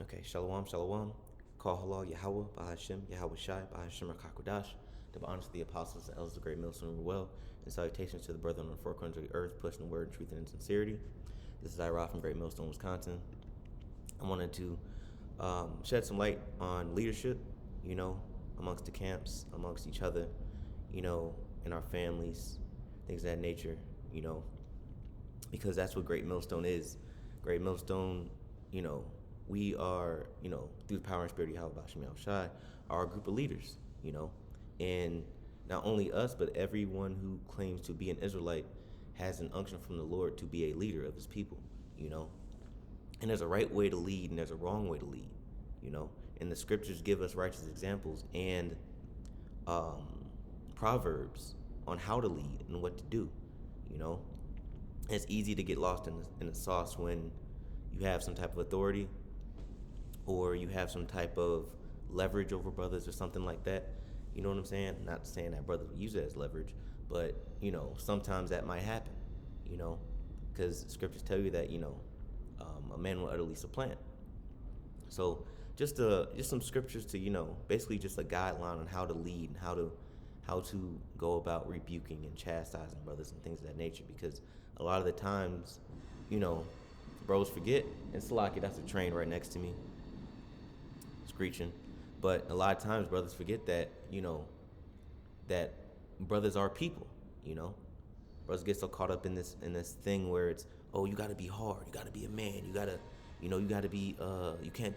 Okay, Shalom, Shalom. Call halal Yahweh, Bahashem, Yahweh Shai, Bahashem Rakakwadash. To honor to the apostles and elders of the great millstone well, and salutations to the brethren on the four corners of the earth, pushing the word, truth, and in sincerity. This is Ira from Great Millstone, Wisconsin. I wanted to shed some light on leadership, amongst the camps, amongst each other, in our families, things of that nature, you know, because that's what Great Millstone is. Great Millstone, you know, we are, through the power and spirit of Yahweh Bashim Shai, are a group of leaders, and not only us, but everyone who claims to be an Israelite has an unction from the Lord to be a leader of his people, you know. And there's a right way to lead and there's a wrong way to lead, And the scriptures give us righteous examples and um, proverbs on how to lead and what to do, you know. It's easy to get lost in the sauce when you have some type of authority or you have some type of leverage over brothers or something like that. You know what I'm saying? Not saying that brothers would use it as leverage, but sometimes that might happen. You know, because scriptures tell you that a man will utterly supplant. So just some scriptures to basically just a guideline on how to lead and how to go about rebuking and chastising brothers and things of that nature. Because a lot of the times, bros forget. And Salaki, that's a train right next to me, screeching. But a lot of times, brothers forget that that brothers are people. Brothers get so caught up in this thing where it's, oh, you got to be hard, you got to be a man, you got to be you can't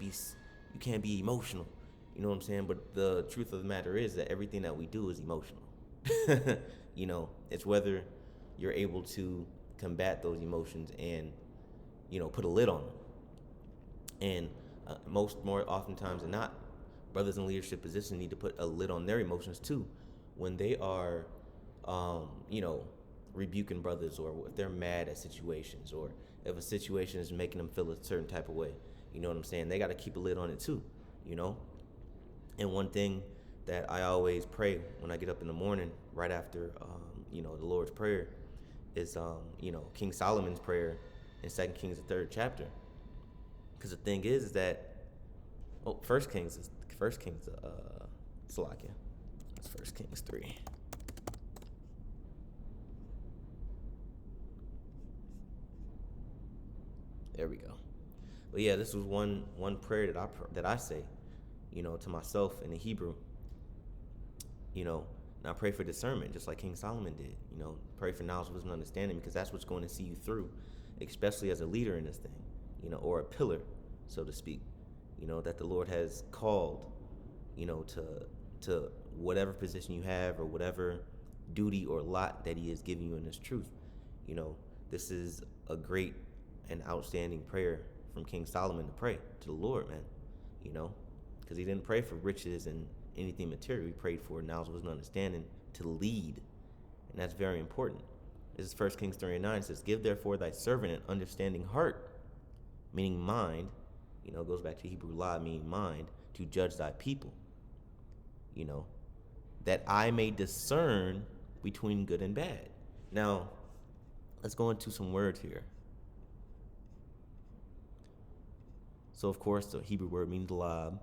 be emotional. You know what I'm saying? But the truth of the matter is that everything that we do is emotional. It's whether you're able to combat those emotions and put a lid on them. And more oftentimes than not, brothers in leadership positions need to put a lid on their emotions too when they are rebuking brothers, or if they're mad at situations, or if a situation is making them feel a certain type of way. You know what I'm saying? They got to keep a lid on it too. And one thing that I always pray when I get up in the morning, right after the Lord's Prayer, is King Solomon's prayer in 2 Kings, the 3rd chapter. Because the thing is that First Kings, Salakia. It's 1 Kings 3. There we go. But yeah, this was one prayer that I say, to myself in the Hebrew. And I pray for discernment, just like King Solomon did. Pray for knowledge, wisdom, and understanding, because that's what's going to see you through, especially as a leader in this thing, or a pillar, so to speak. That the Lord has called, to whatever position you have or whatever duty or lot that He is giving you in this truth. This is a great and outstanding prayer from King Solomon to pray to the Lord, man. Because he didn't pray for riches and anything material. He prayed for knowledge, wisdom, understanding to lead, and that's very important. This is 1 Kings 3:9. It says, "Give therefore thy servant an understanding heart," meaning mind. Goes back to Hebrew law, meaning mind, to judge thy people. That I may discern between good and bad. Now, let's go into some words here. So, of course, the Hebrew word means lab.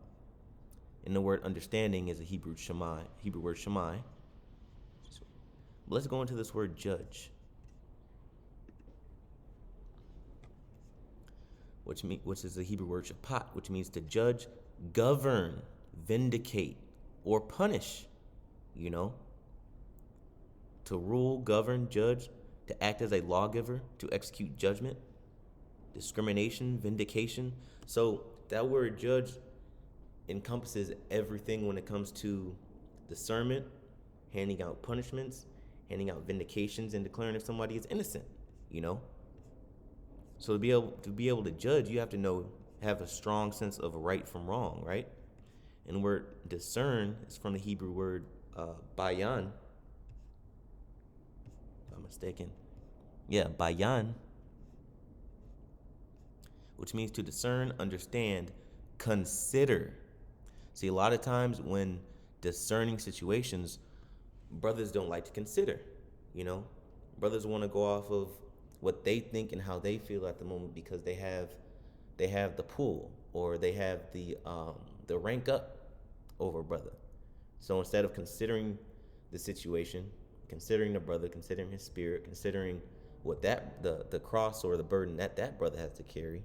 And the word understanding is a Hebrew word shamai. But let's go into this word judge, which is the Hebrew word shapat, which means to judge, govern, vindicate, or punish. To rule, govern, judge, to act as a lawgiver, to execute judgment, discrimination, vindication. So that word judge encompasses everything when it comes to discernment, handing out punishments, handing out vindications, and declaring if somebody is innocent. So to be able to judge, you have to have a strong sense of right from wrong, right? And the word discern is from the Hebrew word bayan, if I'm mistaken. Yeah, bayan, which means to discern, understand, consider. See, a lot of times when discerning situations, brothers don't like to consider. Brothers want to go off of what they think and how they feel at the moment, because they have they have the pull, or they have the rank up over a brother. So instead of considering the situation, considering the brother, considering his spirit, considering what the cross or the burden that brother has to carry,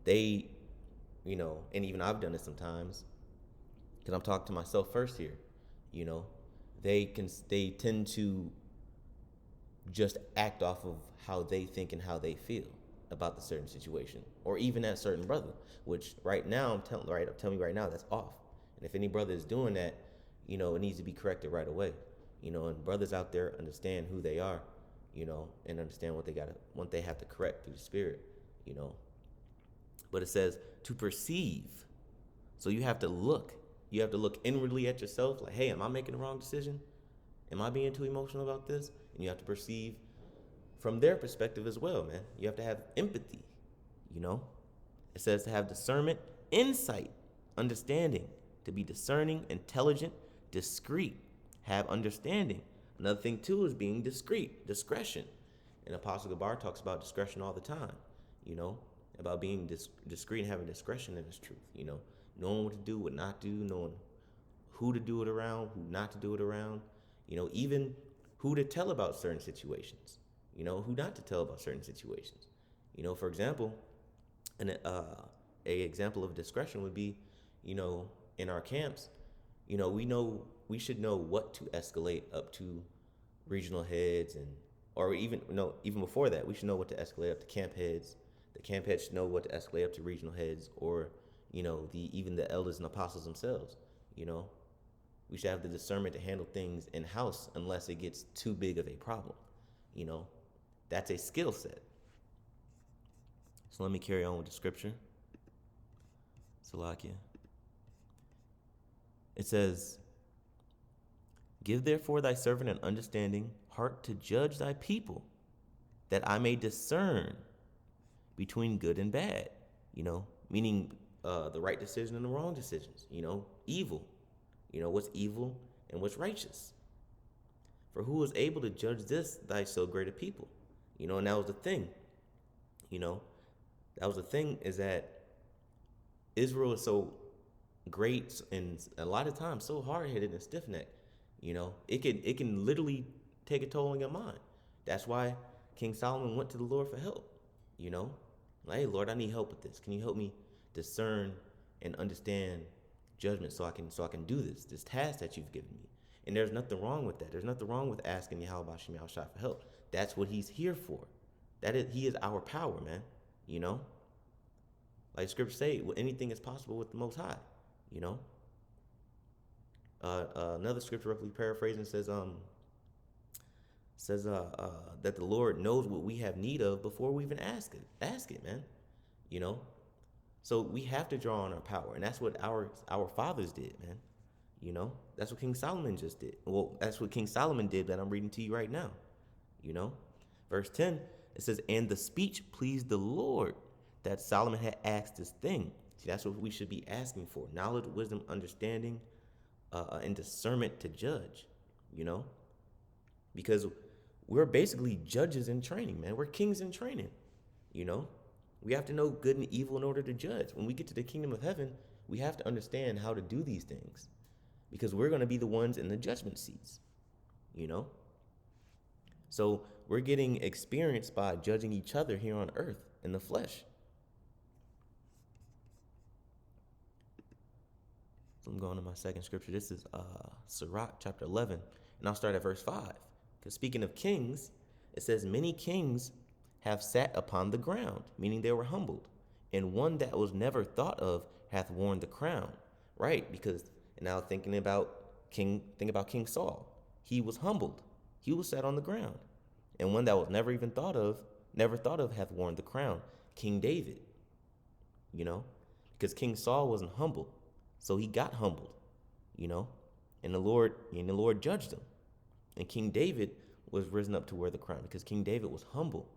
they, and even I've done it sometimes, because I'm talking to myself first here, they tend to just act off of how they think and how they feel about the certain situation, or even that certain brother. Which right now I'm telling you right now, that's off. And if any brother is doing that, it needs to be corrected right away. And brothers out there understand who they are, and understand what they have to correct through the spirit, But it says to perceive. So you have to look. You have to look inwardly at yourself, like, hey, am I making the wrong decision? Am I being too emotional about this? And you have to perceive from their perspective as well, man. You have to have empathy, It says to have discernment, insight, understanding, to be discerning, intelligent, discreet, have understanding. Another thing, too, is being discreet, discretion. And Apostle Gabar talks about discretion all the time, about being discreet and having discretion in his truth, knowing what to do, what not to do, knowing who to do it around, who not to do it around, even who to tell about certain situations, who not to tell about certain situations. For example, a example of discretion would be, in our camps, we should know what to escalate up to regional heads, or even before that, we should know what to escalate up to camp heads. The camp heads should know what to escalate up to regional heads, or even the elders and apostles themselves. We should have the discernment to handle things in house unless it gets too big of a problem. That's a skill set. So let me carry on with the scripture. Salakia. It says, give therefore thy servant an understanding heart to judge thy people, that I may discern between good and bad, meaning the right decision and the wrong decisions, evil, what's evil and what's righteous. For who is able to judge this, thy so great a people? And that was the thing, is that Israel is so great and a lot of times so hard-headed and stiff-necked, it can literally take a toll on your mind. That's why King Solomon went to the Lord for help, like, hey, Lord, I need help with this. Can you help me discern and understand judgment so I can do this task that you've given me? And there's nothing wrong with that. There's nothing wrong with asking Yahweh Shem Yahushua for help. That's what he's here for. He is our power, man. Like scripture say, well, anything is possible with the Most High. Another scripture, roughly paraphrasing, says that the Lord knows what we have need of before we even ask it, man. So we have to draw on our power, and that's what our fathers did, man. That's what King Solomon just did. Well, that's what King Solomon did that I'm reading to you right now. Verse 10, it says, and the speech pleased the Lord, that Solomon had asked this thing. See, that's what we should be asking for: knowledge, wisdom, understanding, and discernment to judge. Because we're basically judges in training, man. We're kings in training. We have to know good and evil in order to judge. When we get to the kingdom of heaven, we have to understand how to do these things, because we're going to be the ones in the judgment seats. So we're getting experience by judging each other here on earth in the flesh. So I'm going to my second scripture. This is Sirach chapter 11, and I'll start at verse 5. Because speaking of kings, it says, many kings have sat upon the ground, meaning they were humbled, and one that was never thought of hath worn the crown. Right? Because now think about King Saul. He was humbled. He was sat on the ground. And one that was never thought of hath worn the crown. King David. Because King Saul wasn't humble. So he got humbled, and the Lord judged him. And King David was risen up to wear the crown because King David was humble.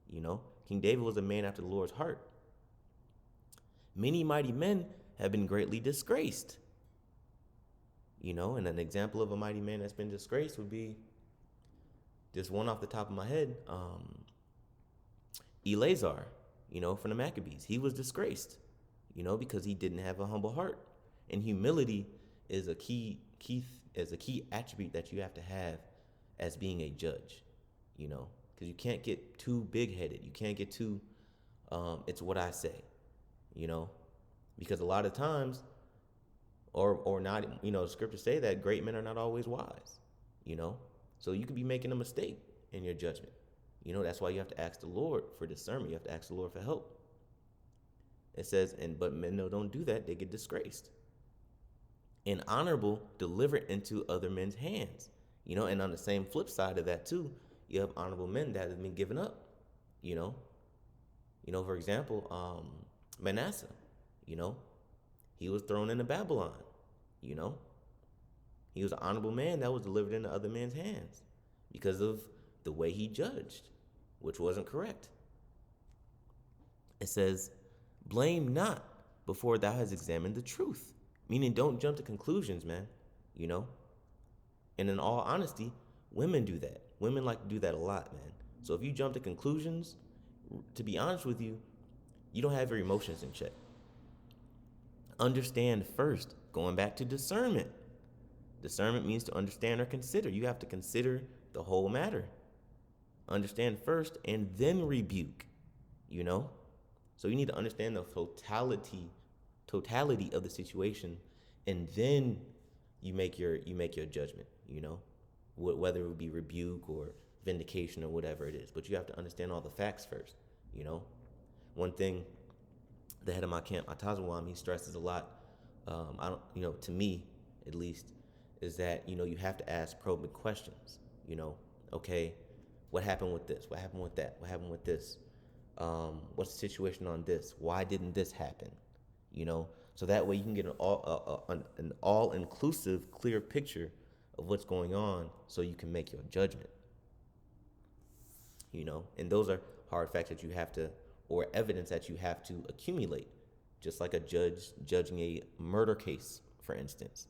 King David was a man after the Lord's heart. Many mighty men have been greatly disgraced. And an example of a mighty man that's been disgraced would be, just one off the top of my head, Eleazar. from the Maccabees. He was disgraced, because he didn't have a humble heart. And humility is a key attribute that you have to have as being a judge, because you can't get too big-headed. You can't get too, it's what I say, because a lot of times, or not, scriptures say that great men are not always wise, so you could be making a mistake in your judgment. That's why you have to ask the Lord for discernment. You have to ask the Lord for help. It says, but men don't do that. They get disgraced. And honorable, delivered into other men's hands. And on the same flip side of that too, you have honorable men that have been given up. For example, Manasseh, he was thrown into Babylon. He was an honorable man that was delivered into other men's hands because of the way he judged, which wasn't correct. It says, blame not before thou hast examined the truth. Meaning don't jump to conclusions, man, And in all honesty, women do that. Women like to do that a lot, man. So if you jump to conclusions, to be honest with you, you don't have your emotions in check. Understand first, going back to discernment. Discernment means to understand or consider. You have to consider the whole matter. Understand first and then rebuke, So you need to understand the totality of the situation, and then you make your judgment, whether it would be rebuke or vindication or whatever it is. But you have to understand all the facts first, One thing the head of my camp, Atazawam, he stresses a lot, to me at least, is that, you have to ask probing questions, okay, what happened with this? What happened with that? What happened with this? What's the situation on this? Why didn't this happen? So that way you can get an all-inclusive, clear picture of what's going on so you can make your judgment. And those are hard facts that you have to, or evidence that you have to accumulate, just like a judge judging a murder case, for instance.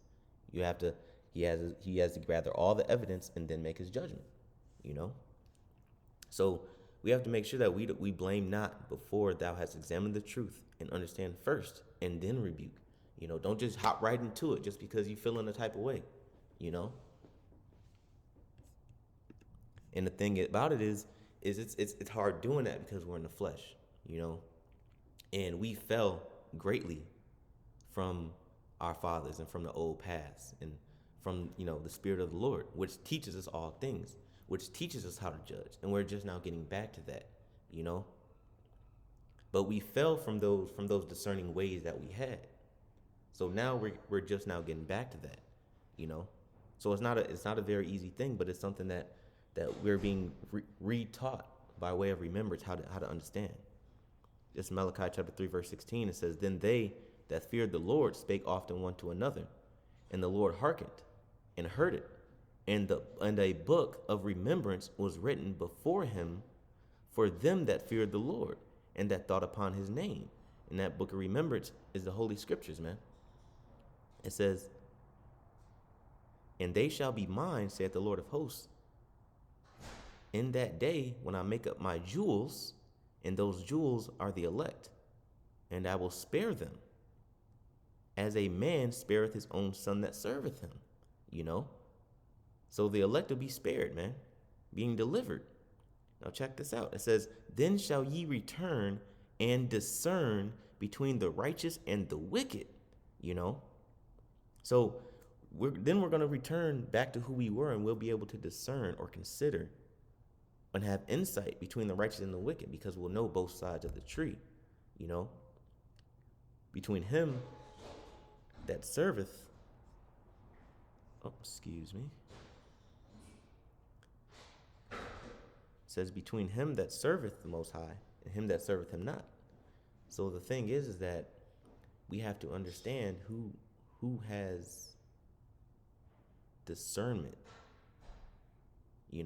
He has to gather all the evidence and then make his judgment, So we have to make sure that we blame not before thou hast examined the truth and understand first and then rebuke. Don't just hop right into it just because you feel in a type of way, And the thing about it is it's hard doing that because we're in the flesh, And we fell greatly from our fathers and from the old paths and from, the Spirit of the Lord, which teaches us all things, which teaches us how to judge. And we're just now getting back to that, But we fell from those discerning ways that we had. So now we're just now getting back to that, So it's not a very easy thing, but it's something that we're being re-taught by way of remembrance how to understand. Just Malachi chapter 3 verse 16, it says, then they that feared the Lord spake often one to another, and the Lord hearkened and heard it, and a book of remembrance was written before him for them that feared the Lord and that thought upon his name. And that book of remembrance is the Holy Scriptures, man. It says, and they shall be mine, saith the Lord of hosts, in that day when I make up my jewels, and those jewels are the elect, and I will spare them, as a man spareth his own son that serveth him, So the elect will be spared, man, being delivered. Now check this out. It says, then shall ye return and discern between the righteous and the wicked, So we're going to return back to who we were, and we'll be able to discern or consider and have insight between the righteous and the wicked, because we'll know both sides of the tree, Between him that serveth, It says, between him that serveth the Most High and him that serveth him not. So the thing is that we have to understand who has discernment. We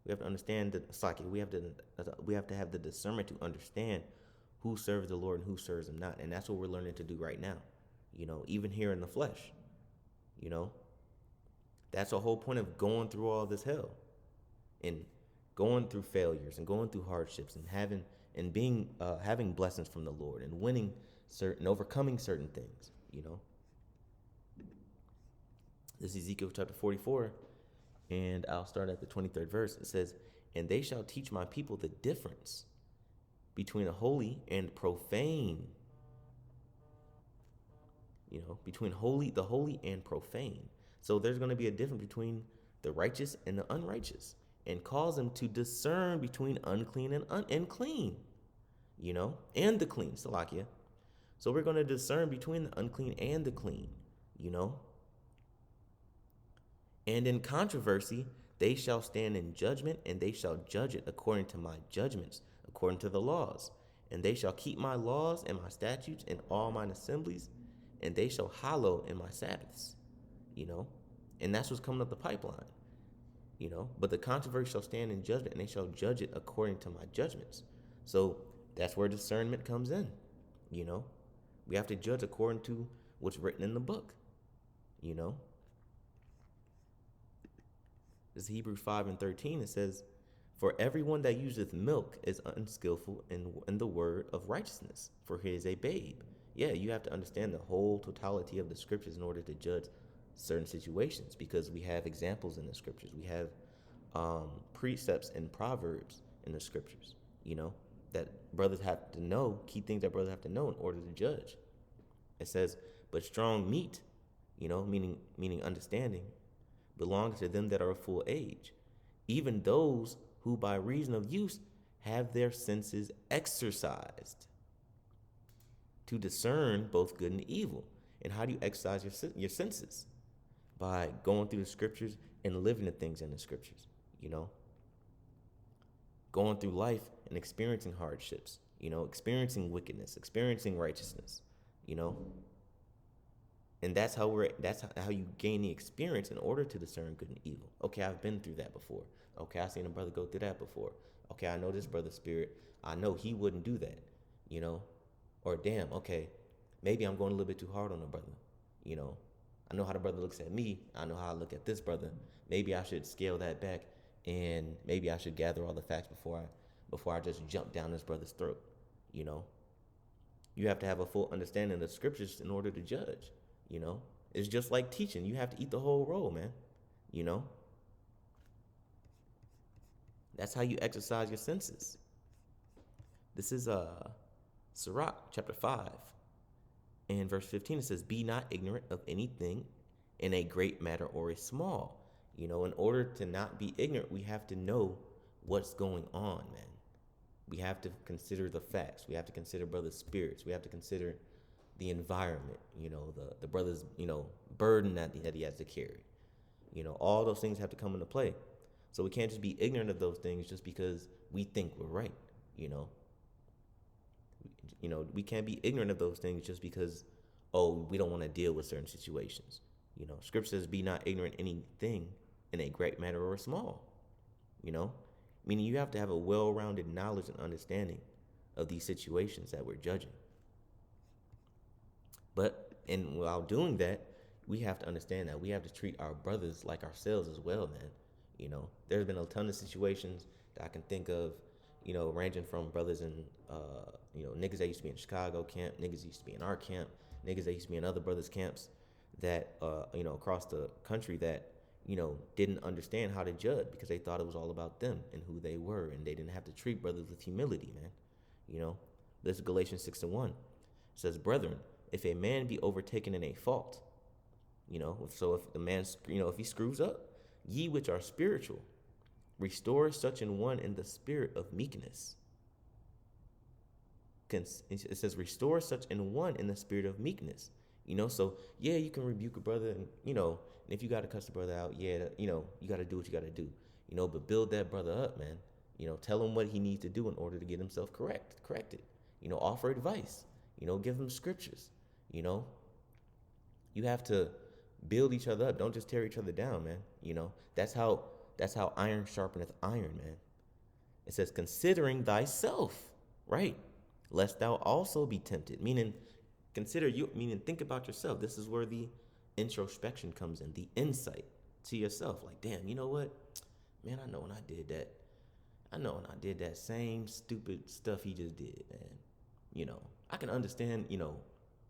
have to understand we have to have the discernment to understand who serves the Lord and who serves him not. And that's what we're learning to do right now, even here in the flesh. That's the whole point of going through all this hell and going through failures and going through hardships and and being having blessings from the Lord and winning certain, overcoming certain things. This is Ezekiel chapter 44, and I'll start at the 23rd verse. It says, "And they shall teach my people the difference between a holy and profane." Between the holy and profane. So there's going to be a difference between the righteous and the unrighteous, and cause them to discern between unclean and clean, and the clean, Salakia. So we're going to discern between the unclean and the clean, And in controversy, they shall stand in judgment, and they shall judge it according to my judgments, according to the laws. And they shall keep my laws and my statutes and all mine assemblies, and they shall hallow in my Sabbaths, And that's what's coming up the pipeline, But the controversy shall stand in judgment, and they shall judge it according to my judgments. So that's where discernment comes in, We have to judge according to what's written in the book, This is Hebrews 5:13. It says, "For everyone that useth milk is unskillful in the word of righteousness, for he is a babe." Yeah, you have to understand the whole totality of the scriptures in order to judge certain situations, because we have examples in the scriptures. We have precepts and proverbs in the scriptures, that brothers have to know, key things that brothers have to know in order to judge. It says, "But strong meat," meaning understanding, "belongs to them that are of full age, even those who by reason of use have their senses exercised to discern both good and evil." And how do you exercise your senses? By going through the scriptures and living the things in the scriptures, Going through life and experiencing hardships, experiencing wickedness, experiencing righteousness, And that's how you gain the experience in order to discern good and evil. Okay, I've been through that before. Okay, I've seen a brother go through that before. Okay, I know this brother's spirit. I know he wouldn't do that, Or damn, okay, maybe I'm going a little bit too hard on the brother, I know how the brother looks at me. I know how I look at this brother. Maybe I should scale that back, and maybe I should gather all the facts before I just jump down this brother's throat, You have to have a full understanding of the scriptures in order to judge. It's just like teaching. You have to eat the whole roll, man. That's how you exercise your senses. This is Sirach chapter 5 and verse 15. It says, "Be not ignorant of anything in a great matter or a small." In order to not be ignorant, we have to know what's going on, man. We have to consider the facts. We have to consider brother's spirits. We have to consider the environment, the brother's, burden that he has to carry. All those things have to come into play. So we can't just be ignorant of those things just because we think we're right, We can't be ignorant of those things just because, we don't want to deal with certain situations. Scripture says, "Be not ignorant anything in a great matter or a small," Meaning you have to have a well-rounded knowledge and understanding of these situations that we're judging. And while doing that, we have to understand that we have to treat our brothers like ourselves as well, man. There's been a ton of situations that I can think of, ranging from brothers and, niggas that used to be in Chicago camp, niggas used to be in our camp, niggas that used to be in other brothers' camps that, across the country that, didn't understand how to judge because they thought it was all about them and who they were, and they didn't have to treat brothers with humility, man. This is Galatians 6:1. It says, "Brethren, if a man be overtaken in a fault," so if the man, if he screws up, "ye which are spiritual, restore such an one in the spirit of meekness." It says, "Restore such an one in the spirit of meekness." So yeah, you can rebuke a brother, and and if you got to cuss the brother out, yeah, you got to do what you got to do, but build that brother up, man. Tell him what he needs to do in order to get himself corrected. Offer advice. Give him scriptures. You have to build each other up. Don't just tear each other down, man. That's how iron sharpeneth iron, man. It says, "Considering thyself," right? "Lest thou also be tempted." Meaning, think about yourself. This is where the introspection comes in, the insight to yourself. Like, damn, you know what? Man, I know when I did that, I know, and I did that same stupid stuff he just did, man. I can understand,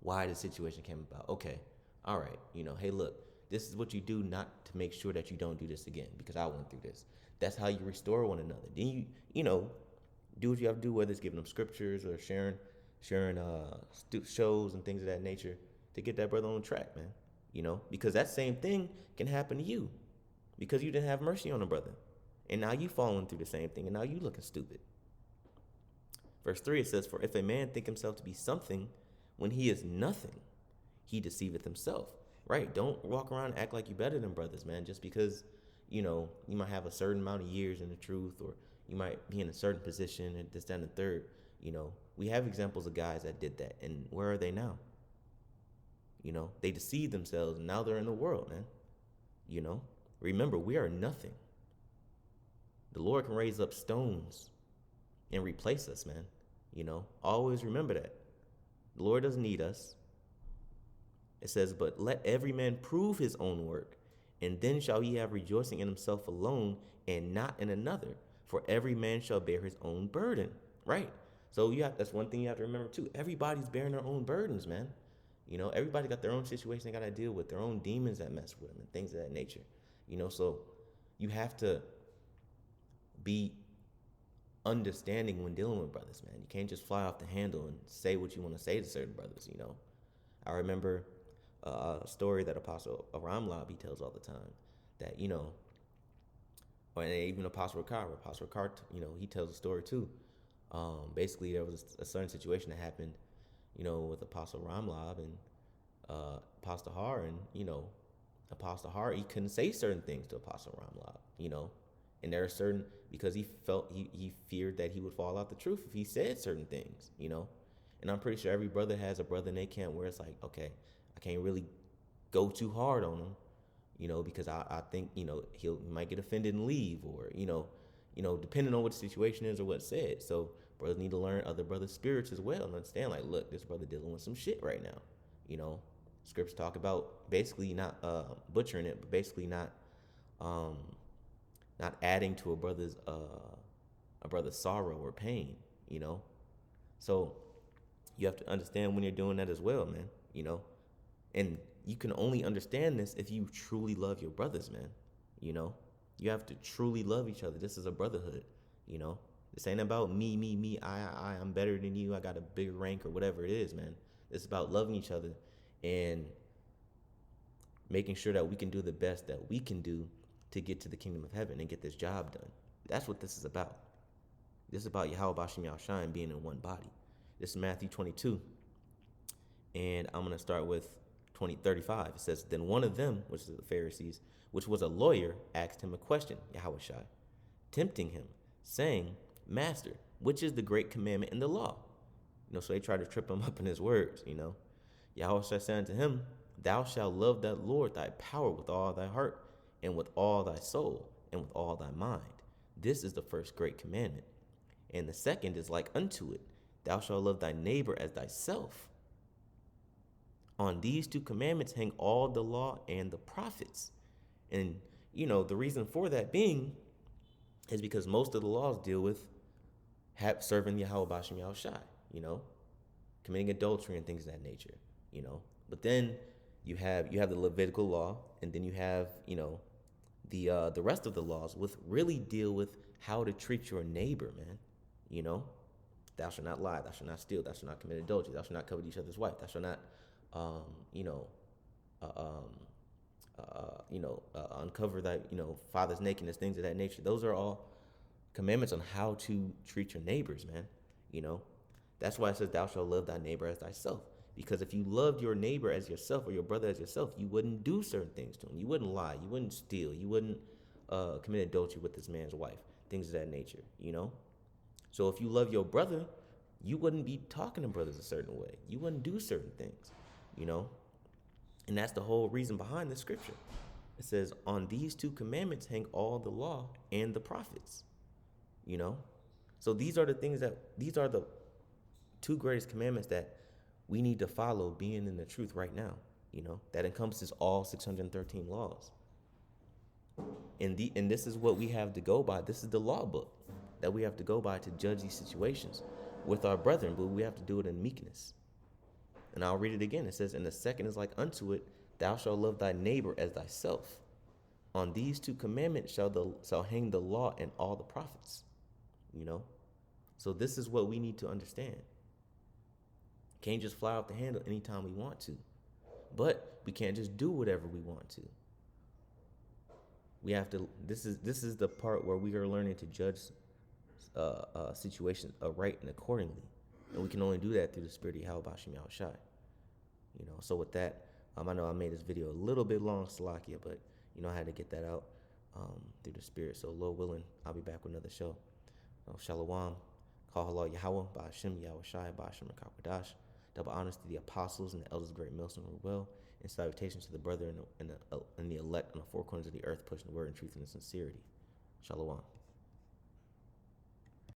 why the situation came about. Okay, all right, hey, look, this is what you do not to make sure that you don't do this again because I went through this. That's how you restore one another. Then do what you have to do, whether it's giving them scriptures or sharing shows and things of that nature to get that brother on track, man. Because that same thing can happen to you because you didn't have mercy on a brother. And now you falling through the same thing, and now you looking stupid. Verse 3, it says, "For if a man think himself to be something when he is nothing, he deceiveth himself." Right? Don't walk around and act like you better than brothers, man, just because, you might have a certain amount of years in the truth, or you might be in a certain position and this, that, and the third. We have examples of guys that did that, and where are they now? They deceived themselves, and now they're in the world, man. Remember, we are nothing. The Lord can raise up stones and replace us, man. Always remember that. The Lord doesn't need us. It says, "But let every man prove his own work, and then shall he have rejoicing in himself alone and not in another. For every man shall bear his own burden." Right? So that's one thing you have to remember too. Everybody's bearing their own burdens, man. Everybody got their own situation they got to deal with, their own demons that mess with them and things of that nature. So you have to be understanding when dealing with brothers, man. You can't just fly off the handle and say what you want to say to certain brothers. I remember a story that Apostle Aramlab, he tells all the time that, or even Apostle Ricard, he tells a story too. Basically, there was a certain situation that happened, with Apostle Ramlab and Apostle Har, and Apostle Har, he couldn't say certain things to Apostle Ramlab, and there are certain, because he felt he feared that he would fall out the truth if he said certain things, and I'm pretty sure every brother has a brother in their camp where it's like, okay, I can't really go too hard on him, because I think, he might get offended and leave, or, depending on what the situation is or what's said. So brothers need to learn other brothers' spirits as well and understand, like, look, this brother dealing with some shit right now. Scripts talk about basically not butchering it, but basically not adding to a brother's sorrow or pain. So you have to understand when you're doing that as well, man. And you can only understand this if you truly love your brothers, man. You have to truly love each other. This is a brotherhood. This ain't about me, I'm better than you, I got a bigger rank or whatever it is, man. It's about loving each other and making sure that we can do the best that we can do to get to the kingdom of heaven and get this job done. That's what this is about. This is about Yahweh Bashim Yahshai being in one body. This is Matthew 22. And I'm going to start with 35. It says, "Then one of them," which is the Pharisees, which was a lawyer, asked him a question, Yahweh Shai, tempting him, saying, "Master, which is the great commandment in the law?" So they tried to trip him up in his words, Yahweh Shai said unto him, "Thou shalt love the Lord thy power with all thy heart, and with all thy soul, and with all thy mind. This is the first great commandment. And the second is like unto it, thou shalt love thy neighbor as thyself. On these two commandments hang all the law and the prophets." And, the reason for that being is because most of the laws deal with serving Yahweh Bashim Yahushai, committing adultery and things of that nature, But then you have the Levitical law, and then you have, the rest of the laws with really deal with how to treat your neighbor, man. Thou shalt not lie, thou shalt not steal, thou shalt not commit adultery, thou shalt not covet each other's wife, thou shalt not, uncover thy, father's nakedness, things of that nature. Those are all commandments on how to treat your neighbors, man. That's why it says, "Thou shalt love thy neighbor as thyself." Because if you loved your neighbor as yourself or your brother as yourself, you wouldn't do certain things to him. You wouldn't lie. You wouldn't steal. You wouldn't commit adultery with this man's wife, things of that nature, So if you love your brother, you wouldn't be talking to brothers a certain way. You wouldn't do certain things, And that's the whole reason behind the scripture. It says, "On these two commandments hang all the law and the prophets." So these are the two greatest commandments that we need to follow, being in the truth right now, that encompasses all 613 laws. And this is what we have to go by. This is the law book. that we have to go by to judge these situations with our brethren, but we have to do it in meekness. And I'll read it again. It says, and the second is like unto it, thou shalt love thy neighbor as thyself. On these two commandments shall hang the law and all the prophets. So this is what we need to understand. Can't just fly off the handle anytime we want to. But we can't just do whatever we want to. We have to, this is the part where we are learning to judge situations right and accordingly. And we can only do that through the spirit of Yahweh Bashim Yahushai. So with that, I know I made this video a little bit long, Salakia, but I had to get that out through the spirit. So Lord willing, I'll be back with another show. Shalom, Kahala Yahweh, Ba'ashem Yahushai, Ba'ashem Rakakwadash. Double honors to the apostles and the elders of the great millstone who were well, and salutations to the brother and the elect on the four corners of the earth, pushing the word in truth and in sincerity. Shalom.